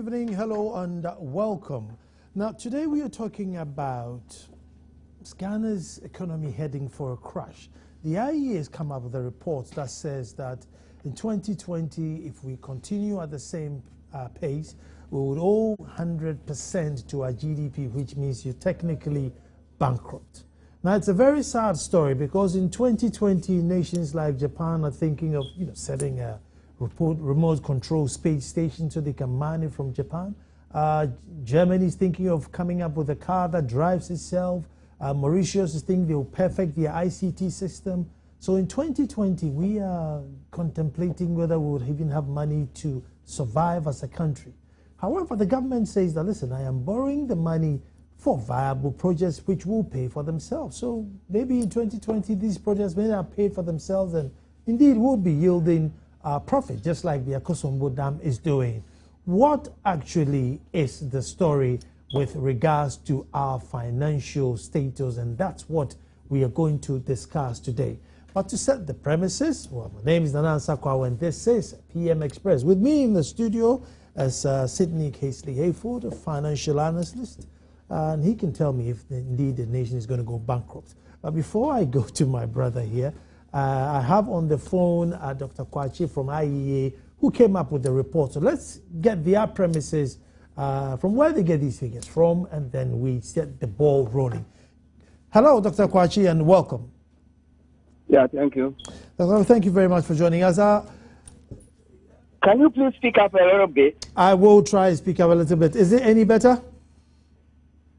evening, hello and welcome. Now today we are talking about Ghana's economy heading for a crash. The IES has come up with a report that says that in 2020, if we continue at the same pace, we would owe 100% to our GDP, which means you're technically bankrupt. Now it's a very sad story because in 2020, nations like Japan are thinking of setting a remote control space station so they can mine it from Japan. Germany is thinking of coming up with a car that drives itself. Mauritius is thinking they'll perfect their ICT system. So in 2020, we are contemplating whether we would even have money to survive as a country. However, the government says that, listen, I am borrowing the money for viable projects which will pay for themselves. So maybe in 2020, these projects may not pay for themselves and indeed will be yielding profit, just like the Akosombo Dam is doing. What actually is the story with regards to our financial status? And that's what we are going to discuss today. But to set the premises, well, my name is Nanan Sakwa and this is PM Express. With me in the studio is Sydney Casely-Hayford, a financial analyst, and he can tell me if indeed the nation is going to go bankrupt. But before I go to my brother here, I have on the phone Dr. Kwachi from IEA, who came up with the report. So let's get their premises from where they get these figures from, and then we set the ball rolling. Hello, Dr. Kwachi, and welcome. Yeah, thank you. Thank you very much for joining us. Can you please speak up a little bit? I will try to speak up a little bit. Is it any better?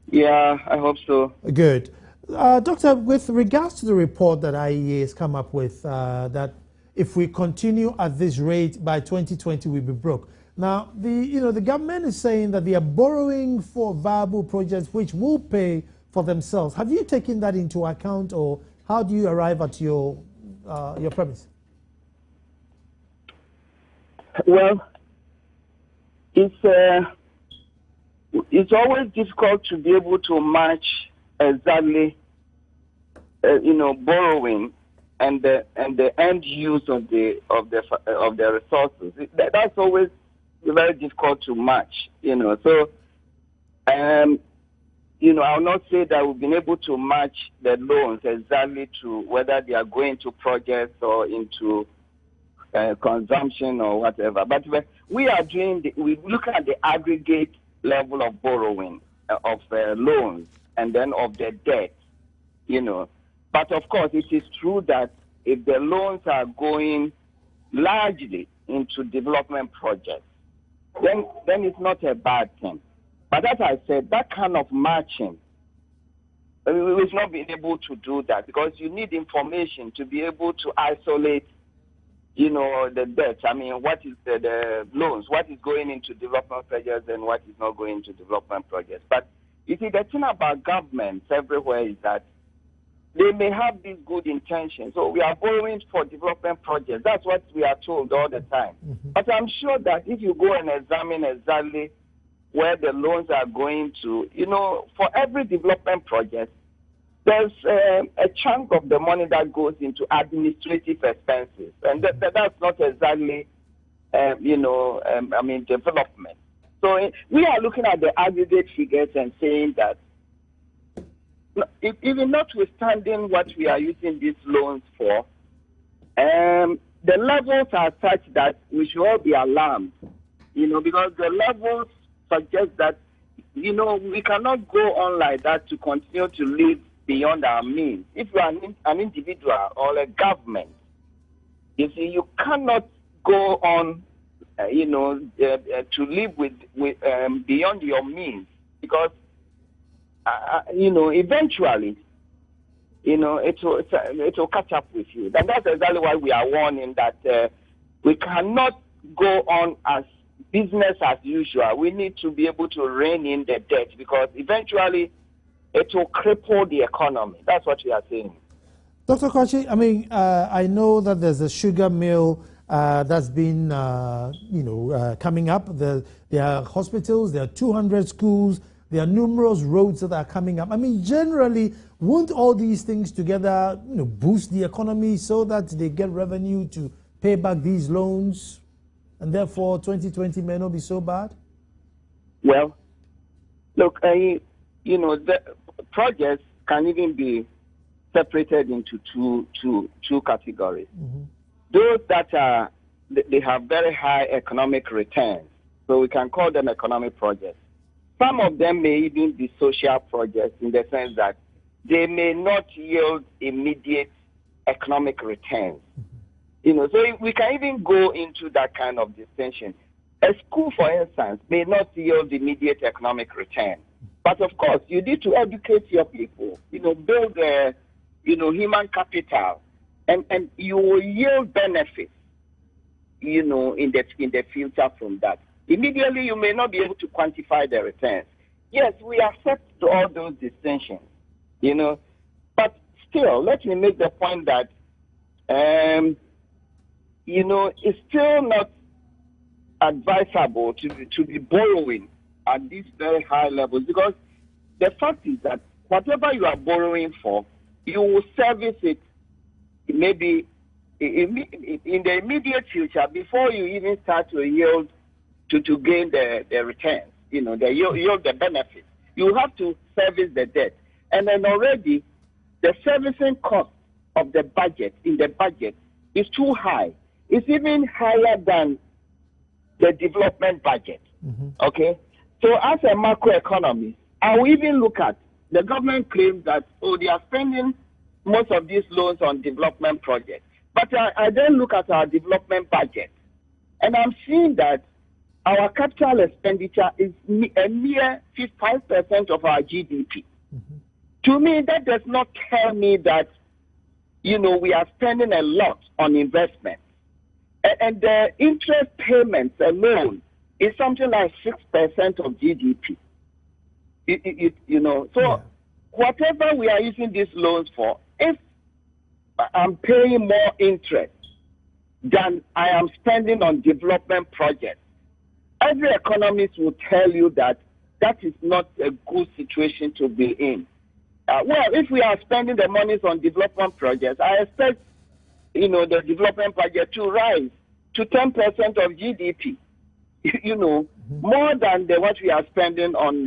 Yeah, I hope so. Good. Doctor, with regards to the report that IEA has come up with, that if we continue at this rate by 2020, we'll be broke. Now, the government is saying that they are borrowing for viable projects which will pay for themselves. Have you taken that into account, or how do you arrive at your premise? Well, it's always difficult to be able to match exactly, borrowing and the end use of the resources. That's always very difficult to match. So I'll not say that we've been able to match the loans exactly to whether they are going to projects or into consumption or whatever. But we look at the aggregate level of borrowing, of loans, and then of the debt, But of course, it is true that if the loans are going largely into development projects, then it's not a bad thing. But as I said, that kind of matching, we've not been able to do that because you need information to be able to isolate, the debt. I mean, what is the loans, what is going into development projects and what is not going into development projects. But you see, the thing about governments everywhere is that they may have these good intentions. So we are borrowing for development projects. That's what we are told all the time. Mm-hmm. But I'm sure that if you go and examine exactly where the loans are going to, for every development project, there's a chunk of the money that goes into administrative expenses. And that's not exactly, development. So we are looking at the aggregate figures and saying that even notwithstanding what we are using these loans for, the levels are such that we should all be alarmed, because the levels suggest that, we cannot go on like that to continue to live beyond our means. If you are an individual or a government, you see, you cannot go on, to live with beyond your means because, eventually, it will catch up with you. And that's exactly why we are warning that we cannot go on as business as usual. We need to be able to rein in the debt because eventually it will cripple the economy. That's what we are saying. Dr. Kwachi, I know that there's a sugar mill that's been, coming up. There are hospitals, there are 200 schools, there are numerous roads that are coming up. Generally, won't all these things together, boost the economy so that they get revenue to pay back these loans, and therefore 2020 may not be so bad? Well, look, you know, the projects can even be separated into two categories. Mm-hmm. Those that are, they have very high economic returns, so we can call them economic projects. Some of them may even be social projects in the sense that they may not yield immediate economic returns. Mm-hmm. You know, so we can even go into that kind of distinction. A school, for instance, may not yield immediate economic return. But of course, you need to educate your people, you know, build human capital, and you will yield benefits, you know, in the future from that. Immediately, you may not be able to quantify the returns. Yes, we accept all those distinctions, you know, but still, let me make the point that, you know, it's still not advisable to be borrowing at these very high levels, because the fact is that whatever you are borrowing for, you will service it maybe in the immediate future before you even start to yield to gain the returns, you know, yield the benefits. You have to service the debt. And then already the servicing cost of the budget is too high. It's even higher than the development budget. Mm-hmm. Okay? So as a macroeconomist, I will even look at the government claims that, they are spending most of these loans on development projects. But I then look at our development budget, and I'm seeing that our capital expenditure is a mere 5% of our GDP. Mm-hmm. To me, that does not tell me that, you know, we are spending a lot on investment. And the interest payments alone is something like 6% of GDP. You know, so yeah. Whatever we are using these loans for, if I'm paying more interest than I am spending on development projects, every economist will tell you that that is not a good situation to be in. Well, if we are spending the monies on development projects, I expect, you know, the development project to rise to 10% of GDP, you know, mm-hmm. more than what we are spending on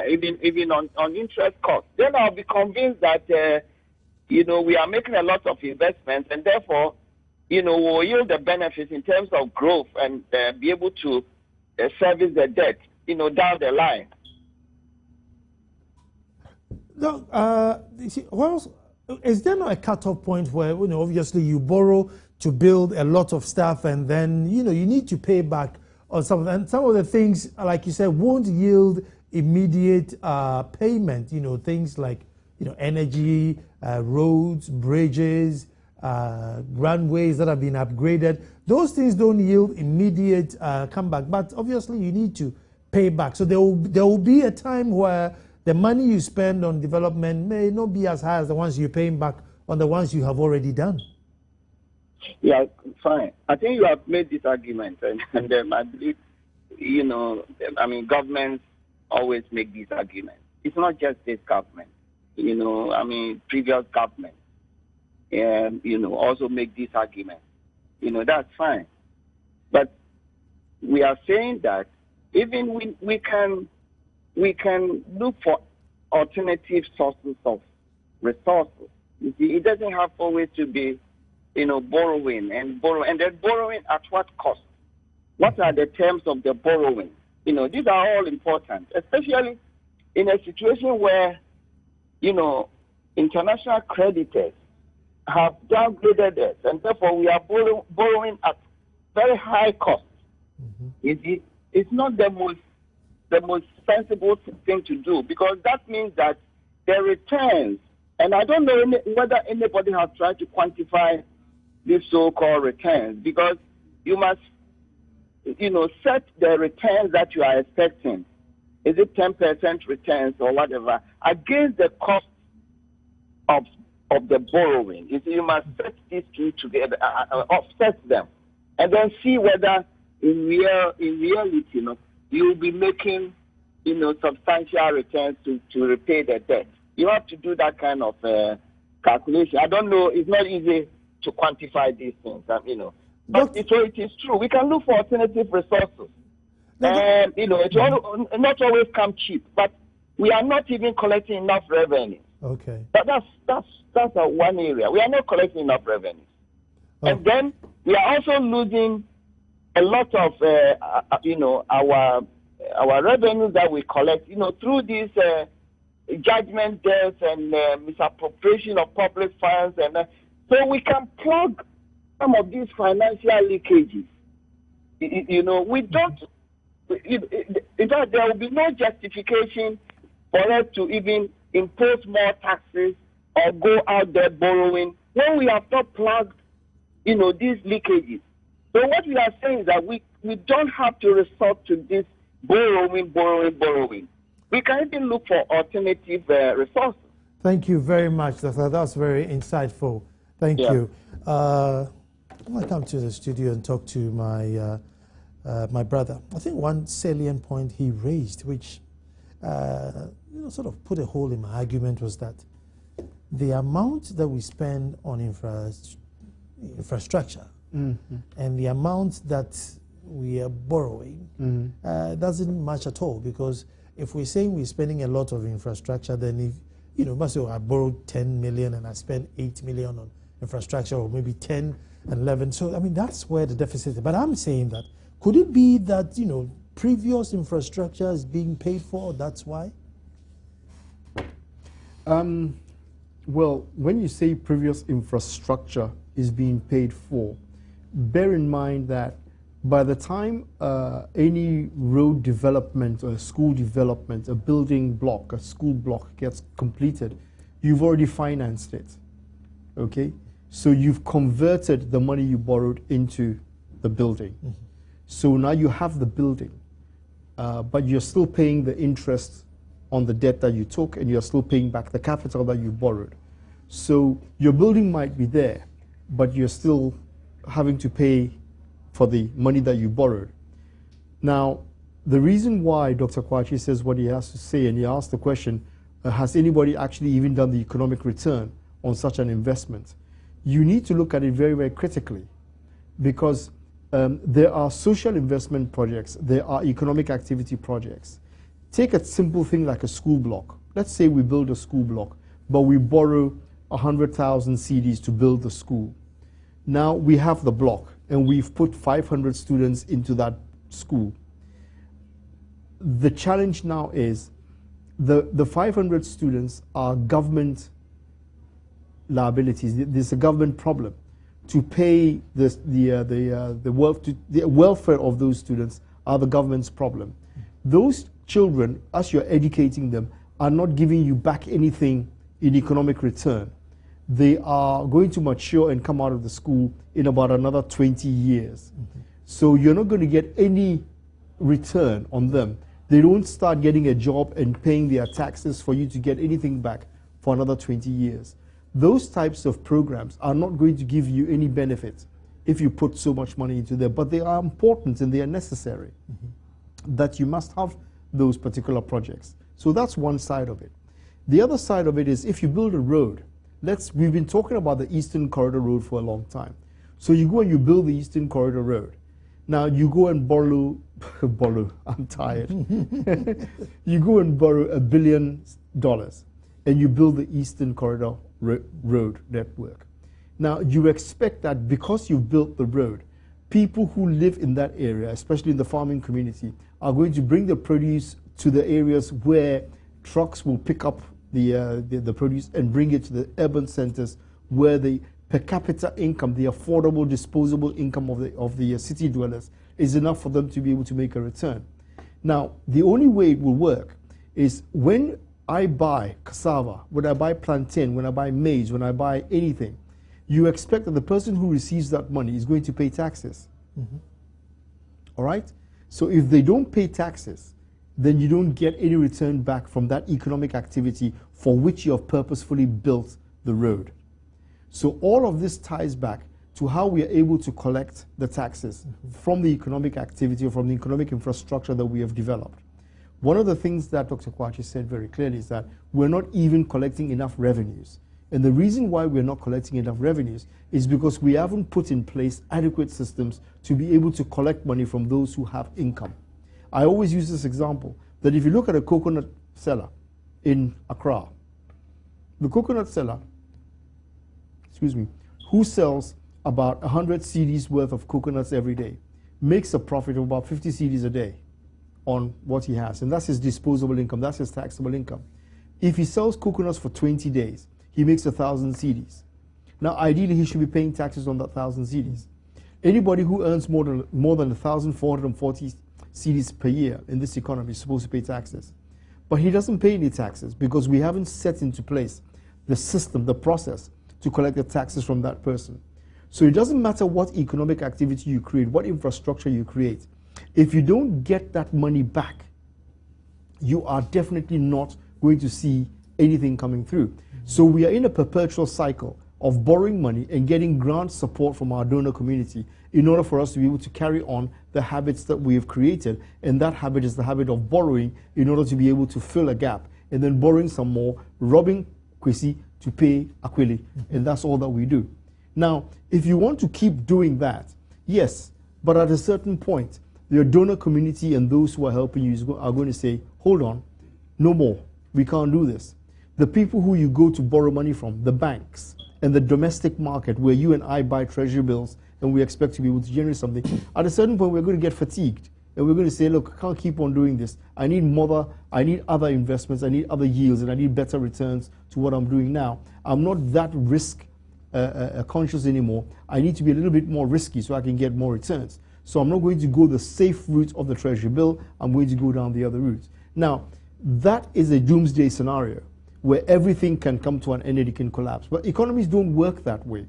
even on interest costs. Then I'll be convinced that, you know, we are making a lot of investments, and therefore, you know, we'll yield the benefits in terms of growth and be able to service the debt, you know, down the line. No, is there not a cutoff point where, you know, obviously you borrow to build a lot of stuff, and then, you know, you need to pay back on some of the things, like you said, won't yield immediate payment, you know, things like, you know, energy, roads, bridges, runways that have been upgraded. Those things don't yield immediate comeback, but obviously you need to pay back. So there will be a time where the money you spend on development may not be as high as the ones you're paying back on the ones you have already done. Yeah, fine. I think you have made this argument, and I believe, you know, I mean, governments always make these arguments. It's not just this government, you know, I mean, previous governments, you know, also make these arguments. You know, that's fine. But we are saying that even we can look for alternative sources of resources. You see, it doesn't have always to be, you know, borrowing, and then borrowing at what cost? What are the terms of the borrowing? You know, these are all important, especially in a situation where, you know, international creditors have downgraded us, and therefore we are borrowing at very high cost. Mm-hmm. You see, it's not the most sensible thing to do, because that means that the returns, and I don't know whether anybody has tried to quantify these so-called returns, because you must, you know, set the returns that you are expecting. Is it 10% returns or whatever, against the cost of the borrowing? You see, you must set these two together, offset them, and then see whether in reality, you know, you will be making, you know, substantial returns to repay the debt. You have to do that kind of calculation. I don't know, it's not easy to quantify these things, you know. But so it is true. We can look for alternative resources. It will not always come cheap, but we are not even collecting enough revenue. Okay. That's one area. We are not collecting enough revenue. Oh. And then we are also losing a lot of, our revenue that we collect, through these judgment debts and misappropriation of public funds. And so we can plug some of these financial leakages. We don't, in fact, there will be no justification for us to even impose more taxes or go out there borrowing when we have not plugged, these leakages. So what we are saying is that we don't have to resort to this borrowing. We can even look for alternative resources. Thank you very much, Doctor. That's very insightful. Thank you. I want to come to the studio and talk to my my brother. I think one salient point he raised, which sort of put a hole in my argument, was that the amount that we spend on infrastructure and the amount that we are borrowing doesn't match at all, because if we're saying we're spending a lot of infrastructure, then if must say, I borrowed 10 million and I spent 8 million on infrastructure, or maybe 10 and 11. So I mean, that's where the deficit is. But I'm saying that could it be that previous infrastructure is being paid for? That's why. Well, when you say previous infrastructure is being paid for, bear in mind that by the time any road development or school development, a building block, a school block gets completed, you've already financed it, okay? So you've converted the money you borrowed into the building. So now you have the building, but you're still paying the interest on the debt that you took, and you're still paying back the capital that you borrowed. So your building might be there, but you're still having to pay for the money that you borrowed. Now, the reason why Dr. Kwachi says what he has to say, and he asked the question, has anybody actually even done the economic return on such an investment? You need to look at it very, very critically, because there are social investment projects, there are economic activity projects. Take a simple thing like a school block. Let's say we build a school block, but we borrow 100,000 CDs to build the school. Now we have the block, and we've put 500 students into that school. The challenge now is the 500 students are government liabilities. There's a government problem. To pay the welfare of those students are the government's problem. Those children, as you're educating them, are not giving you back anything in economic return. They are going to mature and come out of the school in about another 20 years. So you're not going to get any return on them. They don't start getting a job and paying their taxes for you to get anything back for another 20 years. Those types of programs are not going to give you any benefit if you put so much money into them, but they are important and they are necessary, that you must have those particular projects. So that's one side of it. The other side of it is if you build a road, we've been talking about the Eastern Corridor Road for a long time. So you go and you build the Eastern Corridor Road. Now you go and borrow, I'm tired. You go and borrow $1 billion and you build the Eastern Corridor Road network. Now you expect that because you've built the road, people who live in that area, especially in the farming community, are going to bring the produce to the areas where trucks will pick up the produce and bring it to the urban centers where the per capita income, the affordable disposable income of the city dwellers is enough for them to be able to make a return. Now, the only way it will work is when I buy cassava, when I buy plantain, when I buy maize, when I buy anything, you expect that the person who receives that money is going to pay taxes. All right? So if they don't pay taxes, then you don't get any return back from that economic activity for which you have purposefully built the road. So all of this ties back to how we are able to collect the taxes from the economic activity or from the economic infrastructure that we have developed. One of the things that Dr. Kwachi said very clearly is that we're not even collecting enough revenues. And the reason why we're not collecting enough revenues is because we haven't put in place adequate systems to be able to collect money from those who have income. I always use this example that if you look at a coconut seller in Accra, the coconut seller, who sells about 100 cedis worth of coconuts every day, makes a profit of about 50 cedis a day on what he has. And that's his disposable income. That's his taxable income. If he sells coconuts for 20 days, he makes 1,000 cedis. Now, ideally, he should be paying taxes on that 1,000 cedis. Anybody who earns more than 1,440 cedis per year in this economy is supposed to pay taxes. But he doesn't pay any taxes because we haven't set into place the system, the process to collect the taxes from that person. So it doesn't matter what economic activity you create, what infrastructure you create. If you don't get that money back, you are definitely not going to see anything coming through. So we are in a perpetual cycle of borrowing money and getting grant support from our donor community in order for us to be able to carry on the habits that we have created. And that habit is the habit of borrowing in order to be able to fill a gap, and then borrowing some more, robbing Kwesi to pay Akwili. And that's all that we do. Now, if you want to keep doing that, yes, but at a certain point, your donor community and those who are helping you are going to say, hold on, no more. We can't do this. The people who you go to borrow money from, the banks, and the domestic market where you and I buy treasury bills and we expect to be able to generate something, at a certain point we're going to get fatigued and we're going to say, look, I can't keep on doing this. I need other investments, I need other yields, and I need better returns to what I'm doing now. I'm not that risk conscious anymore. I need to be a little bit more risky so I can get more returns. So I'm not going to go the safe route of the treasury bill. I'm going to go down the other route. Now, that is a doomsday scenario where everything can come to an end and it can collapse. But economies don't work that way.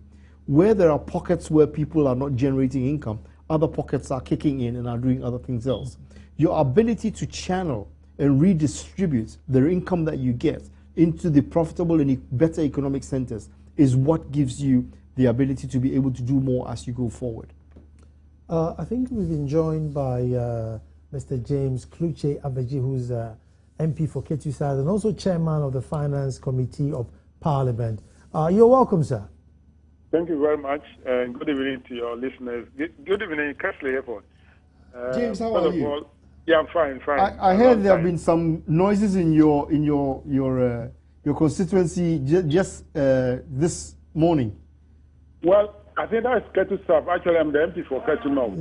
Where there are pockets where people are not generating income, other pockets are kicking in and are doing other things else. Your ability to channel and redistribute the income that you get into the profitable and better economic centers is what gives you the ability to be able to do more as you go forward. I think we've been joined by Mr. James Kluche Abeji, who's MP for Ketu South and also chairman of the Finance Committee of Parliament. You're welcome, sir. Thank you very much, and good evening to your listeners. Good evening, Castle Airport. James, how are you? All, yeah, I'm fine. I heard there have been some noises in your constituency just this morning. Well, I think that's Ketu South. Actually, I'm the MP for Ketu North.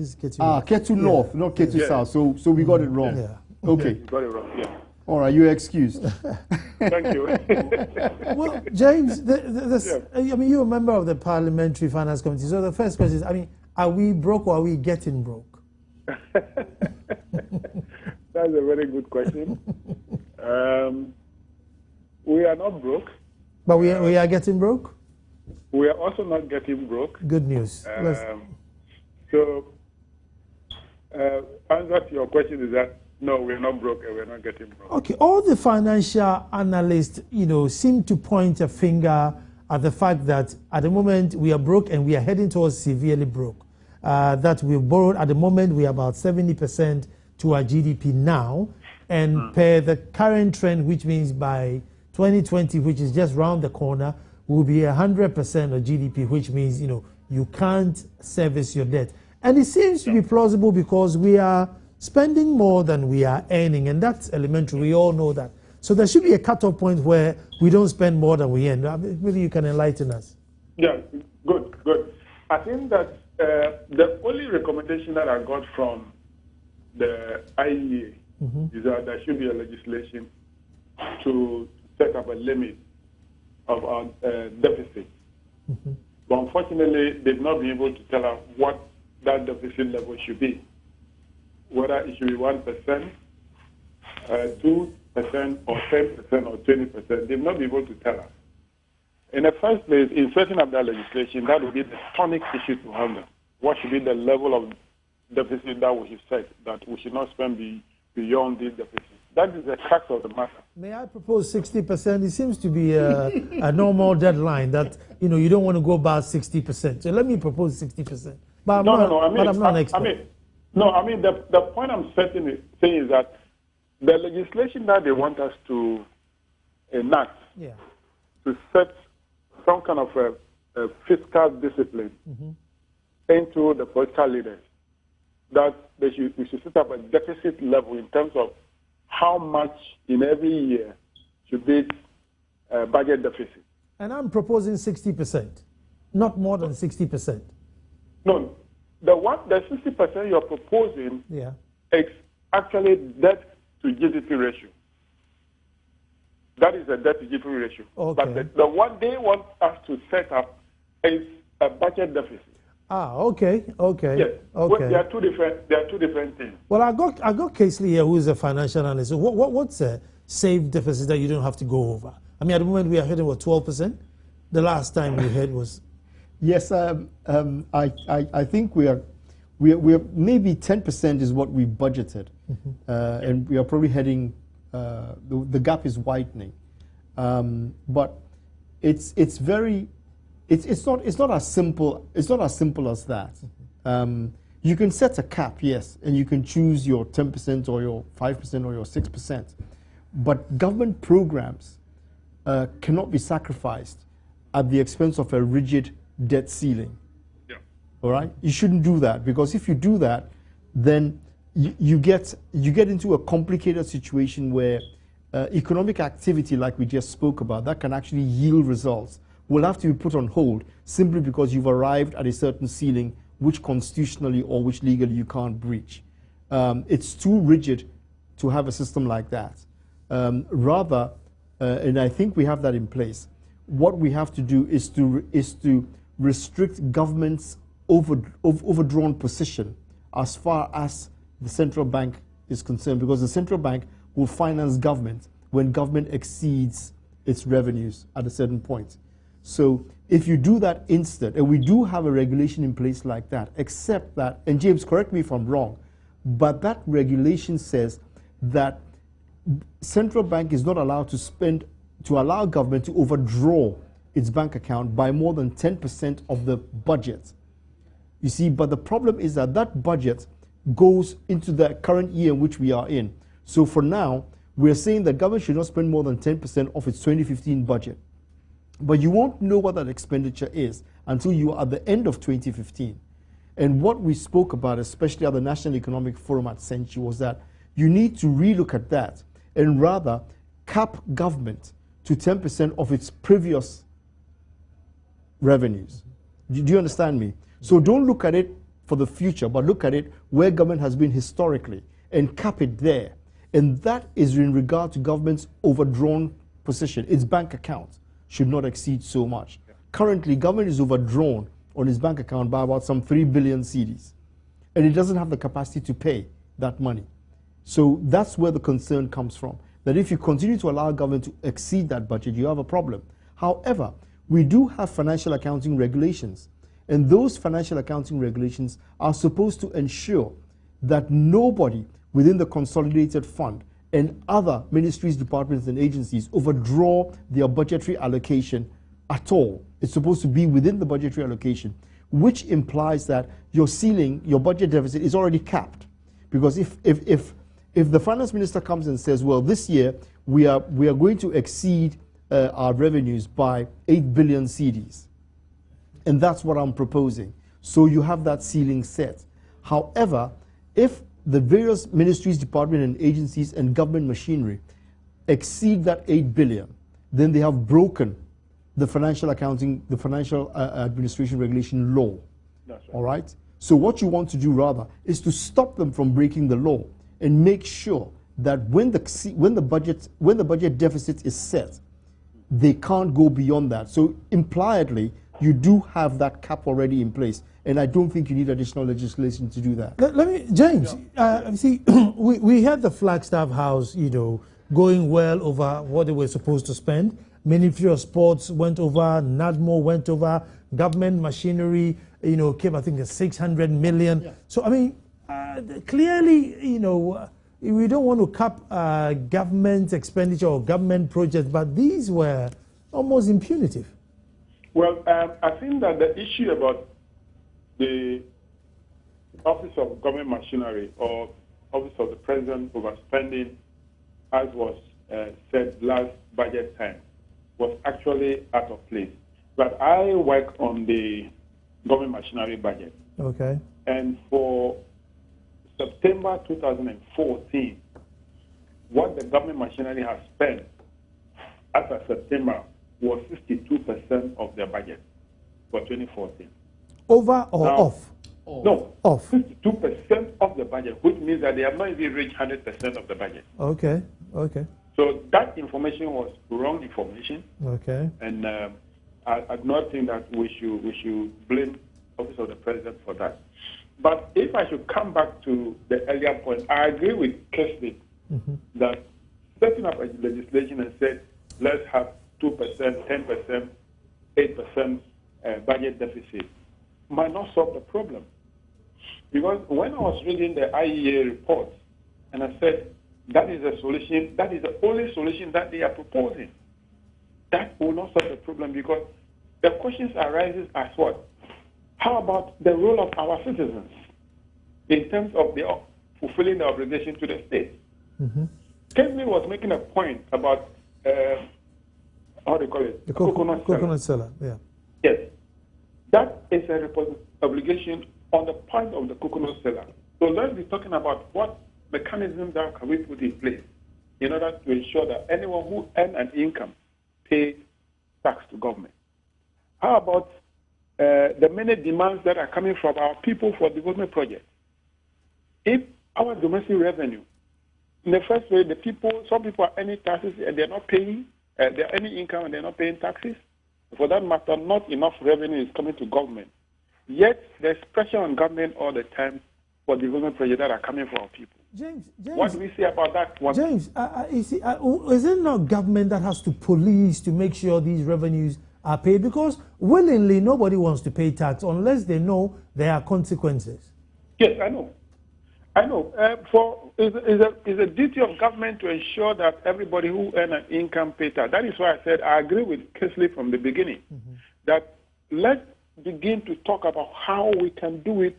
Ketu North, not Ketu South. So we got it wrong. Yeah. Okay. You got it wrong. Yeah. All right, you're excused. Thank you. Well, James, I mean, you're a member of the Parliamentary Finance Committee. So the first question is, I mean, are we broke or are we getting broke? That's a very good question. We are not broke. But we are getting broke? We are also not getting broke. Good news. So, answer to your question is that no, we're not broke and we're not getting broke. Okay, all the financial analysts, seem to point a finger at the fact that at the moment we are broke and we are heading towards severely broke. That we've borrowed at the moment, we are about 70% to our GDP now. And per the current trend, which means by 2020, which is just round the corner, will be 100% of GDP, which means, you can't service your debt. And it seems to be plausible because we are spending more than we are earning, and that's elementary. We all know that. So there should be a cutoff point where we don't spend more than we earn. Maybe you can enlighten us. Yeah, good. I think that the only recommendation that I got from the IEA is that there should be a legislation to set up a limit of our deficit. But unfortunately, they've not been able to tell us what that deficit level should be. Whether it should be 1%, 2%, or 10%, or 20%. They've not been able to tell us. In the first place, in setting up that legislation, that would be the tonic issue to handle. What should be the level of deficit that we should set, that we should not spend beyond this deficit? That is the crux of the matter. May I propose 60%? It seems to be a normal deadline that, you don't want to go past 60%. So let me propose 60%. But I'm not an expert. The point I'm saying is that the legislation that they want us to enact to set some kind of a fiscal discipline into the political leaders that we should set up a deficit level in terms of how much in every year should be budget deficit. And I'm proposing 60%, not more than 60%. No, the 60% you're proposing is actually debt to GDP ratio. That is a debt to GDP ratio. Okay. But the one they want us to set up is a budget deficit. Ah, okay. Yes. Okay. Well, they are two different things. Well, I got Casely here, who is a financial analyst. So what's a safe deficit that you don't have to go over? I mean, at the moment we are heading 12%. The last time we had was. Yes, I think we are maybe 10% is what we budgeted, and we are probably heading. The gap is widening, but it's not as simple as that. You can set a cap, yes, and you can choose your 10% or your 5% or your 6%, but government programs cannot be sacrificed at the expense of a rigid debt ceiling. Yeah. All right, you shouldn't do that, because if you do that, then you get into a complicated situation where economic activity, like we just spoke about, that can actually yield results, will have to be put on hold simply because you've arrived at a certain ceiling which constitutionally or which legally you can't breach. It's too rigid to have a system like that. Rather, and I think we have that in place, what we have to do is to restrict government's overdrawn position as far as the central bank is concerned, because the central bank will finance government when government exceeds its revenues at a certain point. So if you do that instead, and we do have a regulation in place like that, except that, and James, correct me if I'm wrong, but that regulation says that central bank is not allowed to allow government to overdraw its bank account by more than 10% of the budget. You see, but the problem is that that budget goes into the current year in which we are in. So for now, we're saying that government should not spend more than 10% of its 2015 budget. But you won't know what that expenditure is until you are at the end of 2015. And what we spoke about, especially at the National Economic Forum at Senchi, was that you need to relook at that and rather cap government to 10% of its previous revenues. Do you understand me? So don't look at it for the future, but look at it where government has been historically and cap it there. And that is in regard to government's overdrawn position. Its bank account should not exceed so much. Currently, government is overdrawn on its bank account by about some 3 billion cedis. And it doesn't have the capacity to pay that money. So that's where the concern comes from, that if you continue to allow government to exceed that budget, you have a problem. However, we do have financial accounting regulations. And those financial accounting regulations are supposed to ensure that nobody within the consolidated fund and other ministries, departments, and agencies overdraw their budgetary allocation at all. It's supposed to be within the budgetary allocation, which implies that your ceiling, your budget deficit is already capped. Because if the finance minister comes and says, well, this year we are going to exceed our revenues by 8 billion cedis, and that's what I'm proposing. So you have that ceiling set. However, if the various ministries, departments, and agencies and government machinery exceed that 8 billion, then they have broken the financial accounting, the financial administration regulation law. That's right. All right? So what you want to do rather is to stop them from breaking the law and make sure that when the budget deficit is set, they can't go beyond that. So impliedly, you do have that cap already in place, and I don't think you need additional legislation to do that. Let me, James. See, we had the Flagstaff House, going well over what they were supposed to spend. Ministry of Sports went over, NADMO went over, government machinery, came I think at 600 million. Yeah. So I mean, clearly, we don't want to cap government expenditure or government projects, but these were almost impunitive. Well, I think that the issue about the Office of Government Machinery or Office of the President overspending, as was said last budget time, was actually out of place. But I work on the government machinery budget. Okay. And for September 2014, what the government machinery has spent as of September was 62% of their budget for 2014. Over or now, off? No, off. 52% of the budget, which means that they have not even reached 100% of the budget. Okay, okay. So that information was wrong information. Okay. And I do not think that we should blame the Office of the President for that. But if I should come back to the earlier point, I agree with Kesley that setting up a legislation and said, let's have 2%, 10%, 8% budget deficit might not solve the problem. Because when I was reading the IES report, and I said, that is a solution, that is the only solution that they are proposing. That will not solve the problem, because the questions arises as what? How about the role of our citizens in terms of fulfilling the obligation to the state? Kenley was making a point about, how do you call it? The coconut seller, yeah. Yes. That is a obligation on the part of the coconut seller. So let's be talking about what mechanisms that can we put in place in order to ensure that anyone who earns an income pays tax to government. How about the many demands that are coming from our people for development projects? If our domestic revenue, in the first way, some people are earning taxes and they're not paying, they're earning income and they're not paying taxes. For that matter, not enough revenue is coming to government. Yet there's pressure on government all the time for development projects that are coming from our people. James, what do we say about that one? James, is it not government that has to police to make sure these revenues are paid? Because willingly, nobody wants to pay tax unless they know there are consequences. Yes, I know. It's a duty of government to ensure that everybody who earns an income pays tax. That is why I said I agree with Kesley from the beginning, that let's begin to talk about how we can do it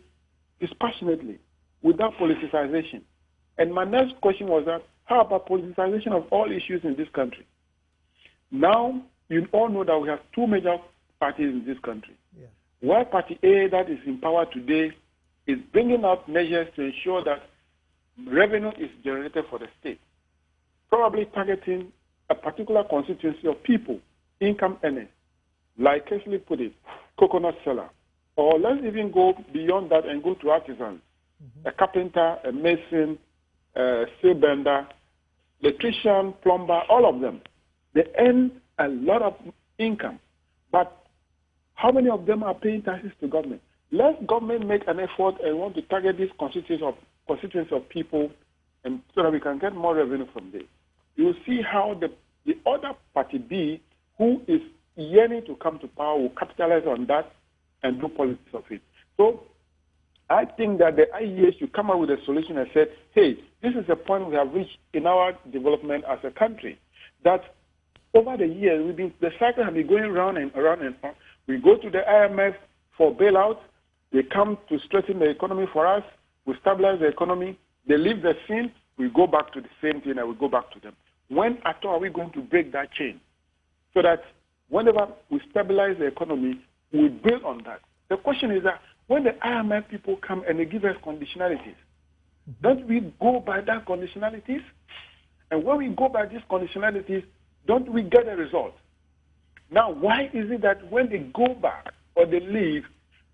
dispassionately, without politicization. And my next question was that, how about politicization of all issues in this country? Now, you all know that we have two major parties in this country. Yeah. While Party A, that is in power today, is bringing out measures to ensure that revenue is generated for the state, probably targeting a particular constituency of people, income earners, like Kesley put it, coconut seller. Or let's even go beyond that and go to artisans, a carpenter, a mason, a steel bender, electrician, plumber, all of them. They earn a lot of income. But how many of them are paying taxes to government? Let government make an effort and want to target these constituencies of people, and so that we can get more revenue from this. You'll see how the other Party B, who is yearning to come to power, will capitalize on that and do politics of it. So I think that the IES should come up with a solution and say, hey, this is the point we have reached in our development as a country, that over the years, the cycle has been going round and around and around. We go to the IMF for bailout. They come to strengthen the economy for us. We stabilize the economy. They leave the scene. We go back to the same thing and we go back to them. When at all are we going to break that chain? So that whenever we stabilize the economy, we build on that. The question is that when the IMF people come and they give us conditionalities, don't we go by that conditionalities? And when we go by these conditionalities, don't we get a result? Now, why is it that when they go back or they leave,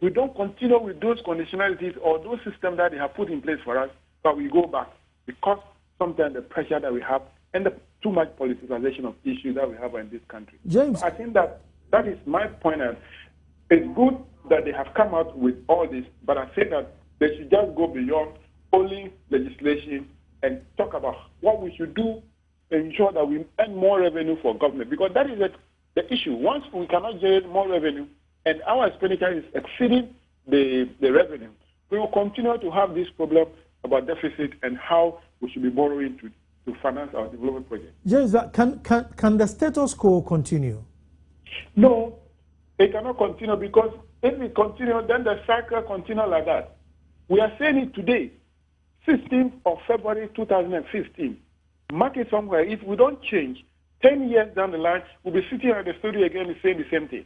we don't continue with those conditionalities or those systems that they have put in place for us, but we go back? Because sometimes the pressure that we have and the too much politicization of issues that we have in this country. James, so I think that is my point. And it's good that they have come out with all this, but I say that they should just go beyond only legislation and talk about what we should do to ensure that we earn more revenue for government, because that is the issue. Once we cannot generate more revenue and our expenditure is exceeding the revenue, we will continue to have this problem about deficit and how we should be borrowing to finance our development project. James, can the status quo continue? No, it cannot continue, because if we continue, then the cycle continues like that. We are saying it today, 16th of February 2015. Mark it somewhere. If we don't change, 10 years down the line, we'll be sitting at the studio again and saying the same thing.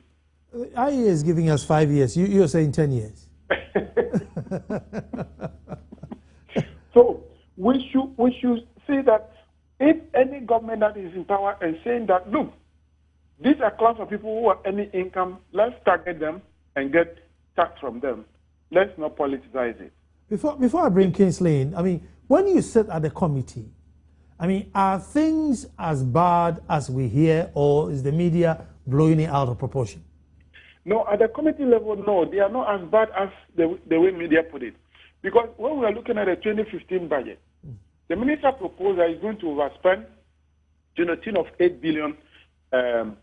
IES is giving us 5 years. You're saying 10 years. So we should say that if any government that is in power and saying that, look, these are class of people who have any income, let's target them and get tax from them. Let's not politicize it. Before I bring Kingsley in, I mean, when you sit at the committee, I mean, are things as bad as we hear, or is the media blowing it out of proportion? No, at the committee level, no, they are not as bad as the way media put it. Because when we are looking at the 2015 budget, the minister proposed that he's going to overspend to the tune of 8 billion Ghana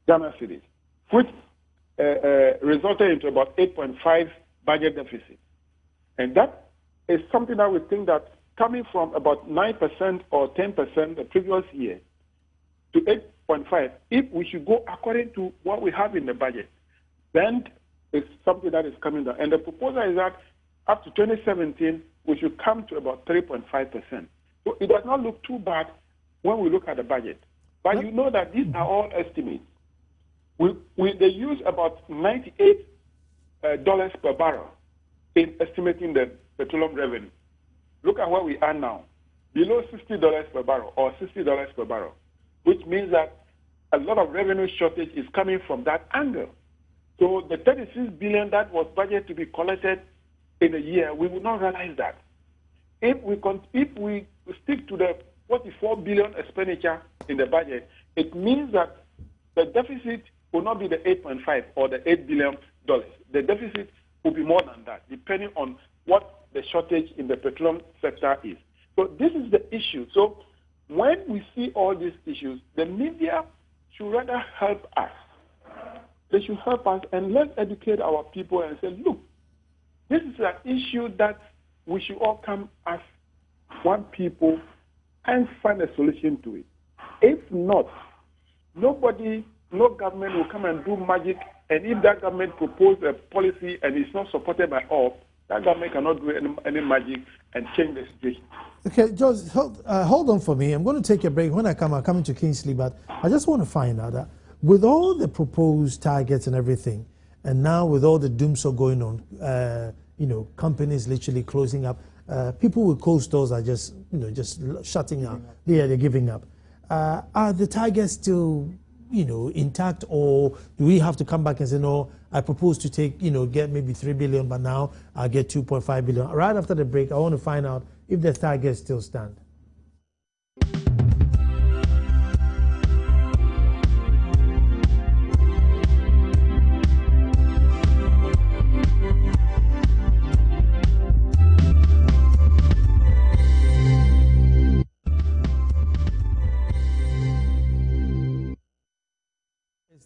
cedis, which resulted into about 8.5 budget deficit. And that is something that we think that coming from about 9% or 10% the previous year to 8.5, if we should go according to what we have in the budget, then it's something that is coming down. And the proposal is that up to 2017, we should come to about 3.5%. So it does not look too bad when we look at the budget. But you know that these are all estimates. They use about $98 per barrel in estimating the petroleum revenue. Look at where we are now, below $60 per barrel or $60 per barrel, which means that a lot of revenue shortage is coming from that angle. So the 36 billion that was budgeted to be collected in a year, we will not realize that. If we stick to the 44 billion expenditure in the budget, it means that the deficit will not be the 8.5 or the $8 billion. The deficit will be more than that, depending on what the shortage in the petroleum sector is. So this is the issue. So when we see all these issues, the media should rather help us. They should help us, and let's educate our people and say, look, this is an issue that we should all come as one people and find a solution to it. If not, no government will come and do magic, and if that government proposes a policy and it's not supported by all, that government cannot do any magic and change the situation. Okay, George, hold on for me. I'm going to take a break. When I come, I'm coming to Kingsley, but I just want to find out that with all the proposed targets and everything, and now with all the doomsday going on, companies literally closing up, people with cold stores are just shutting up. Yeah, they're giving up. Are the targets still, intact, or do we have to come back and say, no, I propose to take, get maybe 3 billion, but now I'll get 2.5 billion. Right after the break, I want to find out if the targets still stand.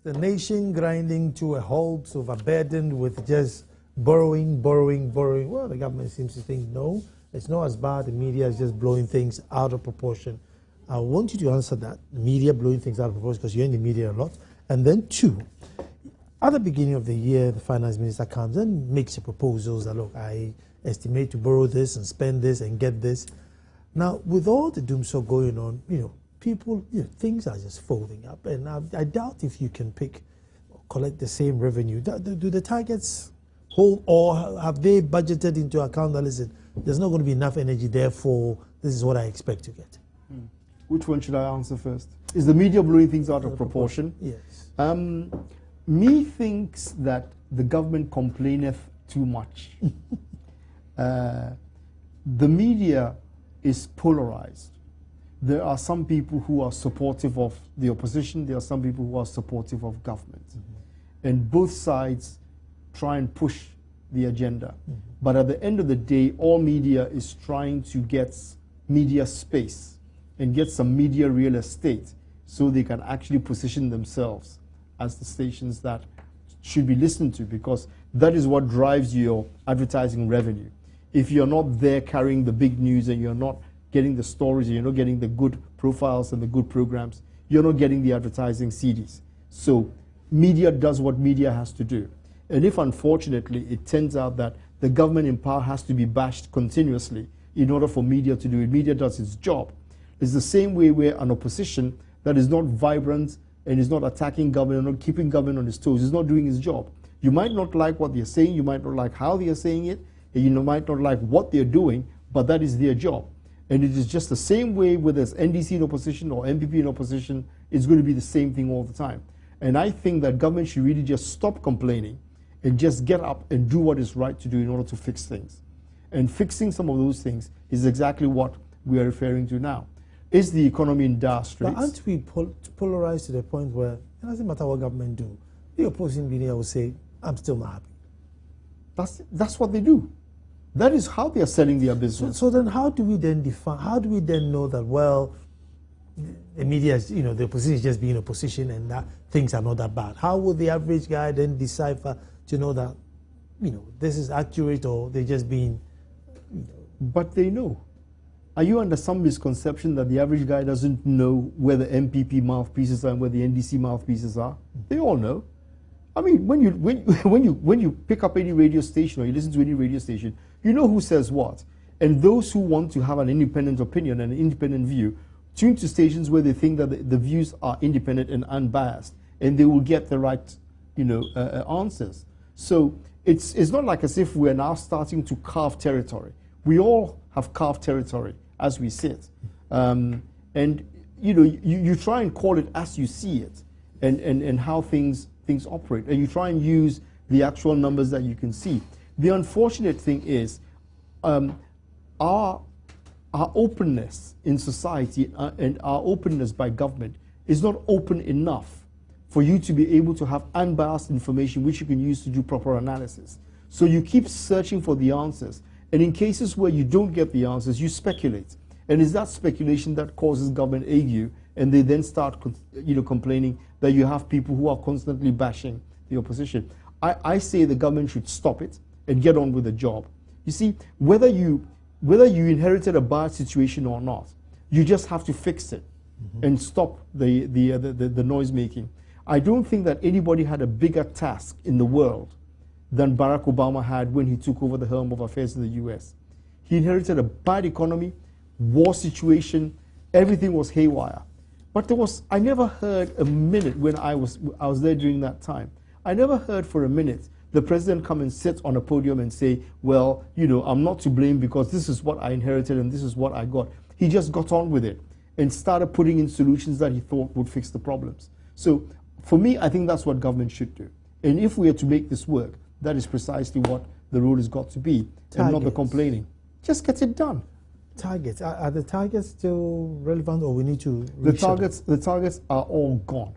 The nation grinding to a halt, overburdened with just borrowing. Well, the government seems to think, no, it's not as bad. The media is just blowing things out of proportion. I want you to answer that. The media blowing things out of proportion, because you're in the media a lot. And then two, at the beginning of the year, the finance minister comes and makes proposals that, look, I estimate to borrow this and spend this and get this. Now, with all the doomsday going on, people, things are just folding up, and I doubt if you can collect the same revenue. Do the targets hold, or have they budgeted into account that, listen, there's not going to be enough energy, therefore this is what I expect to get? Which one should I answer first? Is the media blowing things out of proportion? Yes. Me thinks that the government complaineth too much. The media is polarized. There are some people who are supportive of the opposition. There are some people who are supportive of government. And both sides try and push the agenda. But at the end of the day, all media is trying to get media space and get some media real estate so they can actually position themselves as the stations that should be listened to, because that is what drives your advertising revenue. If you're not there carrying the big news and you're not getting the stories, you're not getting the good profiles and the good programs, you're not getting the advertising CDs. So media does what media has to do. And if unfortunately it turns out that the government in power has to be bashed continuously in order for media to do it, media does its job. It's the same way where an opposition that is not vibrant and is not attacking government, not keeping government on its toes, is not doing its job. You might not like what they're saying, you might not like how they're saying it, and you might not like what they're doing, but that is their job. And it is just the same way whether it's NDC in opposition or MPP in opposition, it's going to be the same thing all the time. And I think that government should really just stop complaining and just get up and do what is right to do in order to fix things. And fixing some of those things is exactly what we are referring to now. Is the economy in dire straits? But aren't we polarized to the point where it doesn't matter what government do, the opposing media will say, I'm still not happy. That's what they do. That is how they are selling their business. So then how do we then define, how do we then know that, well, the media is, the opposition is just being opposition and that things are not that bad? How would the average guy then decipher to know that, this is accurate or they're just being... But they know. Are you under some misconception that the average guy doesn't know where the MPP mouthpieces are and where the NDC mouthpieces are? They all know. I mean, when you pick up any radio station or you listen to any radio station, you know who says what. And those who want to have an independent opinion and an independent view tune to stations where they think that the views are independent and unbiased, and they will get the right, answers. So it's not like as if we're now starting to carve territory. We all have carved territory as we sit, and you try and call it as you see it, and how things operate, and you try and use the actual numbers that you can see. The unfortunate thing is, our openness in society and our openness by government is not open enough for you to be able to have unbiased information which you can use to do proper analysis. So you keep searching for the answers, and in cases where you don't get the answers, you speculate. And it's that speculation that causes government ague, and they then start complaining that you have people who are constantly bashing the opposition. I say the government should stop it and get on with the job. You see, whether you inherited a bad situation or not, you just have to fix it and stop the noise making. I don't think that anybody had a bigger task in the world than Barack Obama had when he took over the helm of affairs in the US. He inherited a bad economy, war situation, everything was haywire. But I never heard a minute when I was there during that time. I never heard for a minute the president come and sit on a podium and say, well, I'm not to blame because this is what I inherited and this is what I got. He just got on with it and started putting in solutions that he thought would fix the problems. So for me, I think that's what government should do. And if we are to make this work, that is precisely what the role has got to be, and not the complaining. Just get it done. Targets. Are the targets still relevant, or we need to reach the targets are all gone.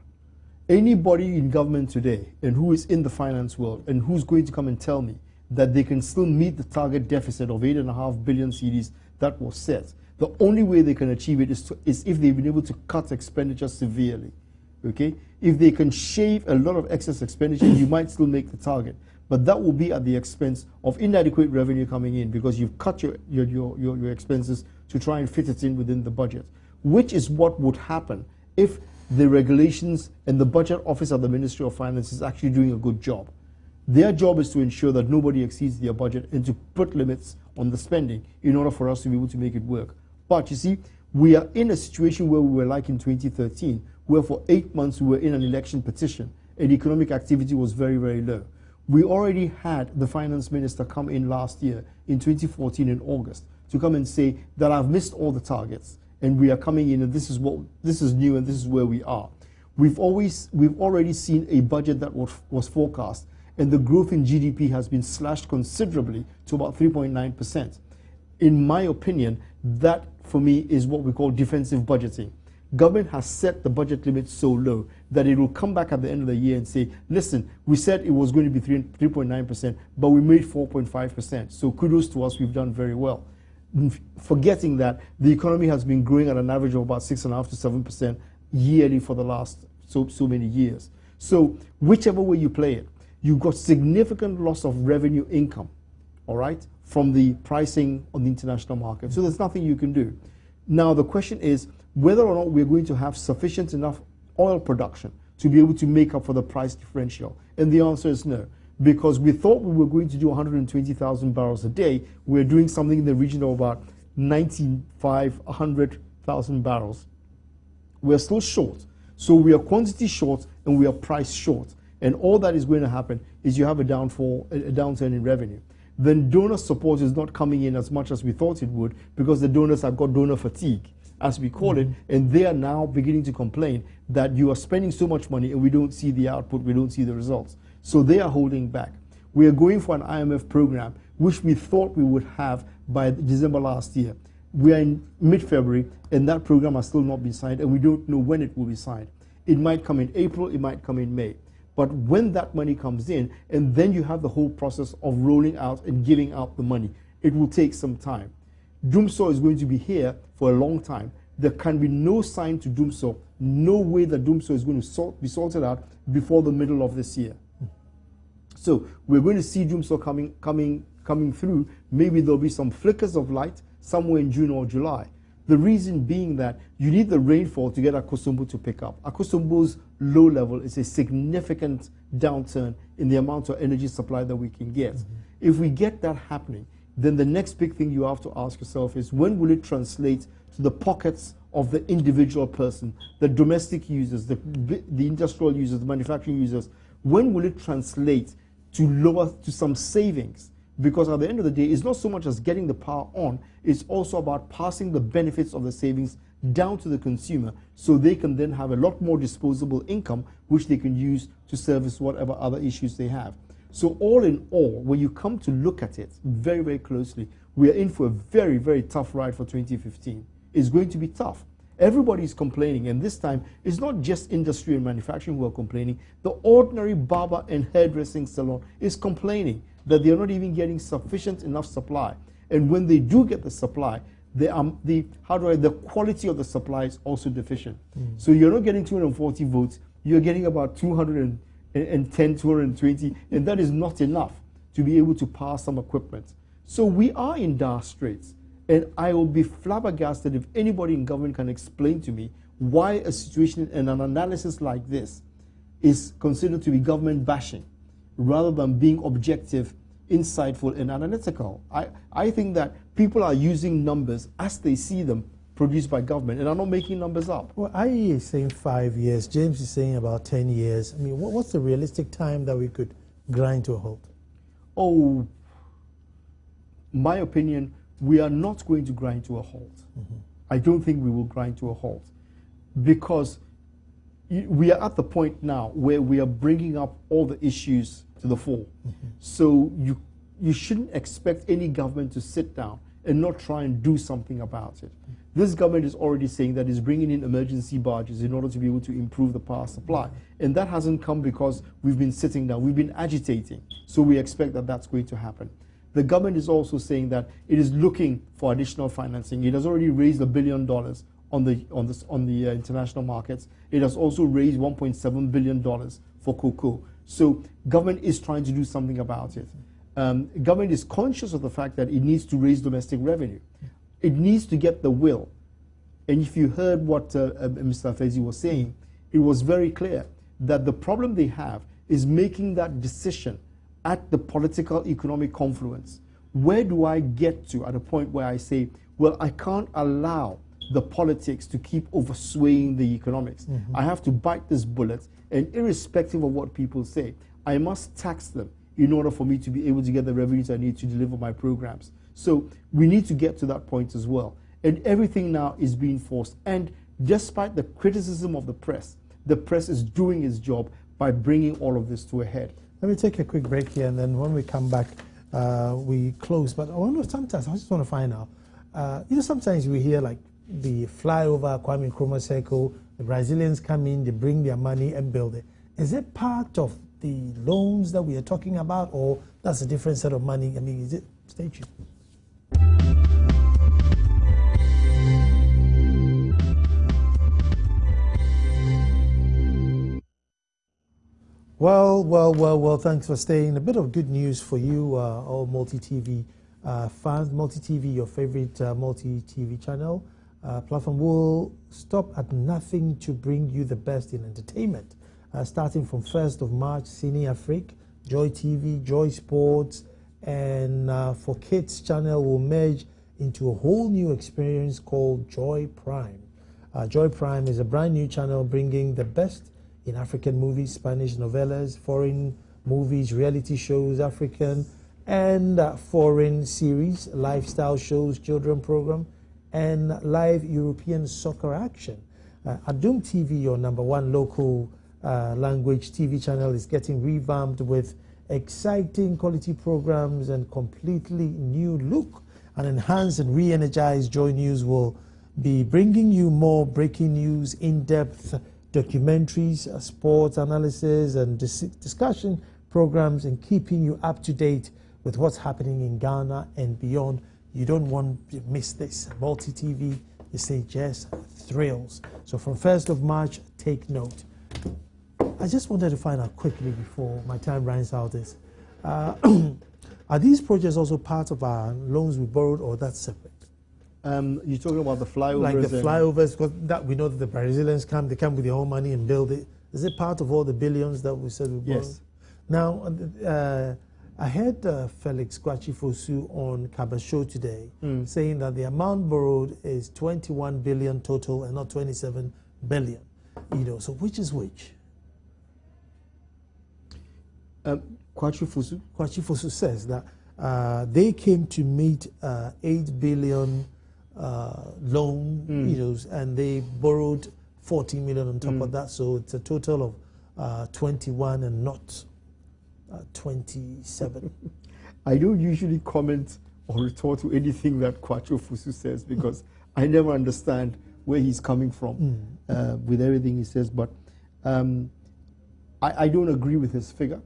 Anybody in government today and who is in the finance world and who's going to come and tell me that they can still meet the target deficit of 8.5 billion cedis that was set, the only way they can achieve it is if they've been able to cut expenditure severely. Okay? If they can shave a lot of excess expenditure, you might still make the target. But that will be at the expense of inadequate revenue coming in because you've cut your expenses to try and fit it in within the budget, which is what would happen if the regulations and the budget office of the Ministry of Finance is actually doing a good job. Their job is to ensure that nobody exceeds their budget and to put limits on the spending in order for us to be able to make it work. But you see, we are in a situation where we were like in 2013, where for 8 months we were in an election petition and economic activity was very, very low. We already had the finance minister come in last year in 2014 in August to come and say that I've missed all the targets and we are coming in and this is new and this is where we are. We've already seen a budget that was forecast, and the growth in GDP has been slashed considerably to about 3.9%. In my opinion, that for me is what we call defensive budgeting. Government has set the budget limit so low that it will come back at the end of the year and say, listen, we said it was going to be 3.9%, but we made 4.5%. So kudos to us, we've done very well. Forgetting that the economy has been growing at an average of about 6.5% to 7% yearly for the last so many years. So whichever way you play it, you've got significant loss of revenue income, all right, from the pricing on the international market. So there's nothing you can do. Now the question is whether or not we're going to have sufficient enough oil production to be able to make up for the price differential. And the answer is no. Because we thought we were going to do 120,000 barrels a day. We're doing something in the region of about 100,000 barrels. We're still short. So we are quantity short and we are price short. And all that is going to happen is you have a downturn in revenue. then donor support is not coming in as much as we thought it would, because the donors have got donor fatigue, as we call it, and they are now beginning to complain that you are spending so much money and we don't see the output, we don't see the results. So they are holding back. We are going for an IMF program, which we thought we would have by December last year. We are in mid-February, and that program has still not been signed, and we don't know when it will be signed. It might come in April, it might come in May. But when that money comes in, and then you have the whole process of rolling out and giving out the money, it will take some time. Doomsor is going to be here for a long time. There can be no sign to Doomsor, no way that Doomsor is going to be sorted out before the middle of this year. So we're going to see Doomsor coming through. Maybe there'll be some flickers of light somewhere in June or July. The reason being that you need the rainfall to get Akosombo to pick up. Akosombo's low level is a significant downturn in the amount of energy supply that we can get. If we get that happening, then the next big thing you have to ask yourself is, when will it translate to the pockets of the individual person, the domestic users, the industrial users, the manufacturing users? When will it translate to some savings? Because at the end of the day, it's not so much as getting the power on, it's also about passing the benefits of the savings down to the consumer, so they can then have a lot more disposable income, which they can use to service whatever other issues they have. So all in all, when you come to look at it very, very closely, we are in for a very, very tough ride for 2015. It's going to be tough. Everybody is complaining, and this time it's not just industry and manufacturing who are complaining. The ordinary barber and hairdressing salon is complaining that they are not even getting sufficient enough supply. And when they do get the supply, the quality of the supply is also deficient. So you're not getting 240 votes, you're getting about 210, 220, and that is not enough to be able to power some equipment. So we are in dire straits. And I will be flabbergasted if anybody in government can explain to me why a situation and an analysis like this is considered to be government bashing rather than being objective, insightful, and analytical. I think that people are using numbers as they see them produced by government and are not making numbers up. Well, IE is saying 5 years. James is saying about 10 years. I mean, what's the realistic time that we could grind to a halt? Oh, my opinion, we are not going to grind to a halt. I don't think we will grind to a halt, because we are at the point now where we are bringing up all the issues to the fore. So you shouldn't expect any government to sit down and not try and do something about it. This government is already saying that it's bringing in emergency barges in order to be able to improve the power supply. And that hasn't come because we've been sitting down, we've been agitating. So we expect that that's going to happen. The government is also saying that it is looking for additional financing. It has already raised $1 billion on the international markets. It has also raised $1.7 billion for cocoa. So government is trying to do something about it. Government is conscious of the fact that it needs to raise domestic revenue. It needs to get the will. And if you heard what Mr. Afezi was saying, it was very clear that the problem they have is making that decision at the political economic confluence. Where do I get to at a point where I say, well, I can't allow the politics to keep overswaying the economics. I have to bite this bullet, and irrespective of what people say, I must tax them in order for me to be able to get the revenues I need to deliver my programs. So we need to get to that point as well. And everything now is being forced. And despite the criticism of the press is doing its job by bringing all of this to a head. Let me take a quick break here, and then when we come back, we close. But I wonder, sometimes I just want to find out, sometimes we hear like the flyover, Kwame Nkrumah Circle, the Brazilians come in, they bring their money and build it. Is it part of the loans that we are talking about, or that's a different set of money? I mean, is it? Stay tuned. Well, thanks for staying. A bit of good news for you, all multi-TV fans. Multi-TV, your favorite multi-TV channel platform, will stop at nothing to bring you the best in entertainment. Starting from 1st of March, Cine Afrique, Joy TV, Joy Sports, and for Kids channel will merge into a whole new experience called Joy Prime. Joy Prime is a brand new channel bringing the best in African movies, Spanish novellas, foreign movies, reality shows, African and foreign series, lifestyle shows, children program, and live European soccer action. Adum TV, your #1 local language TV channel, is getting revamped with exciting quality programs and completely new look. An enhanced and re-energized Joy News will be bringing you more breaking news, in-depth documentaries, sports analysis, and discussion programs, and keeping you up to date with what's happening in Ghana and beyond. You don't want to miss this. Multi-TV, they say just thrills. So from 1st of March, take note. I just wanted to find out quickly before my time runs out is, are these projects also part of our loans we borrowed, or that's separate? You're talking about the flyovers? Like the flyovers, because that we know that the Brazilians they come with their own money and build it. Is it part of all the billions that we said we borrowed? Yes. Now, I heard Felix Kwachi-Fosu on Kaba's show today saying that the amount borrowed is 21 billion total and not 27 billion. You know, so which is which? Kwachi-Fosu says that they came to meet 8 billion loan, you know, and they borrowed 14 million on top of that. So it's a total of 21 and not 27. I don't usually comment or retort to anything that Kwachi-Fosu says because I never understand where he's coming from with everything he says. But I don't agree with his figure.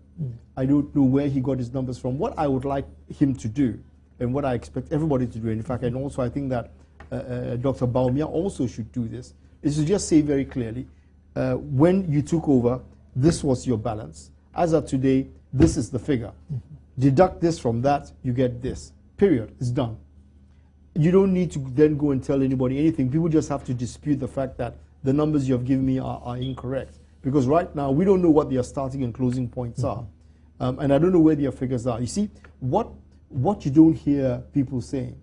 I don't know where he got his numbers from. What I would like him to do, and what I expect everybody to do, in fact, and also I think that Dr. Baumia also should do this, is to just say very clearly, when you took over, this was your balance. As of today, this is the figure. Deduct this from that, you get this. Period. It's done. You don't need to then go and tell anybody anything. People just have to dispute the fact that the numbers you have given me are incorrect. Because right now, we don't know what their starting and closing points are. And I don't know where their figures are. You see, what you don't hear people saying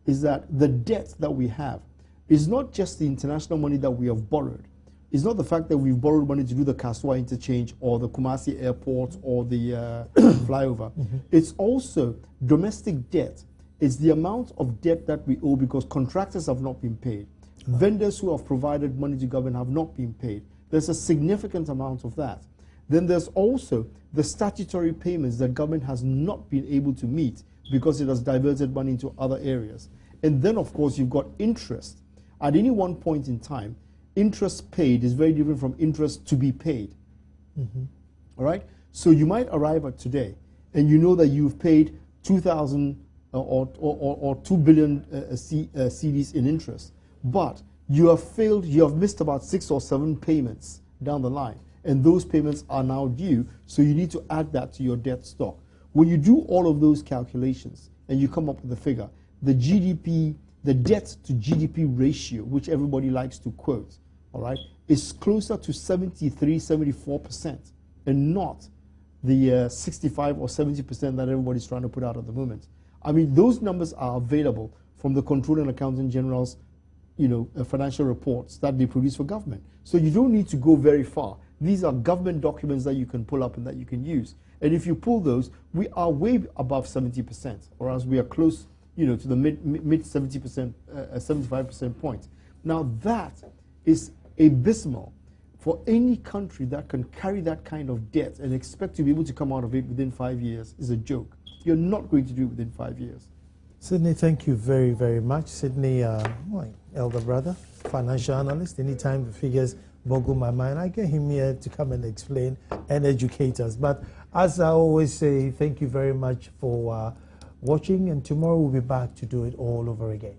is that the debt that we have is not just the international money that we have borrowed. It's not the fact that we've borrowed money to do the Kaswa interchange or the Kumasi airport or the flyover. It's also domestic debt. It's the amount of debt that we owe because contractors have not been paid. Vendors who have provided money to government have not been paid. There's a significant amount of that. Then there's also the statutory payments that government has not been able to meet because it has diverted money into other areas. And then, of course, you've got interest. At any one point in time, interest paid is very different from interest to be paid. All right? So you might arrive at today, and you know that you've paid 2,000 or 2 billion CDs in interest, but you have missed about 6 or 7 payments down the line, and those payments are now due, so you need to add that to your debt stock. When you do all of those calculations and you come up with the figure, the GDP, the debt to GDP ratio, which everybody likes to quote, all right, is closer to 73, 74%, and not the 65 or 70% that everybody's trying to put out at the moment. I mean, those numbers are available from the Controller and Accountant General's financial reports that they produce for government. So you don't need to go very far. These are government documents that you can pull up and that you can use. And if you pull those, we are way above 70%, or else we are close, to the mid 70%, 75% point. Now that is abysmal for any country that can carry that kind of debt and expect to be able to come out of it within 5 years is a joke. You're not going to do it within 5 years. Sydney, thank you very, very much. Sydney, my elder brother, financial analyst. Anytime the figures boggle my mind, I get him here to come and explain and educate us. But as I always say, thank you very much for watching, and tomorrow we'll be back to do it all over again.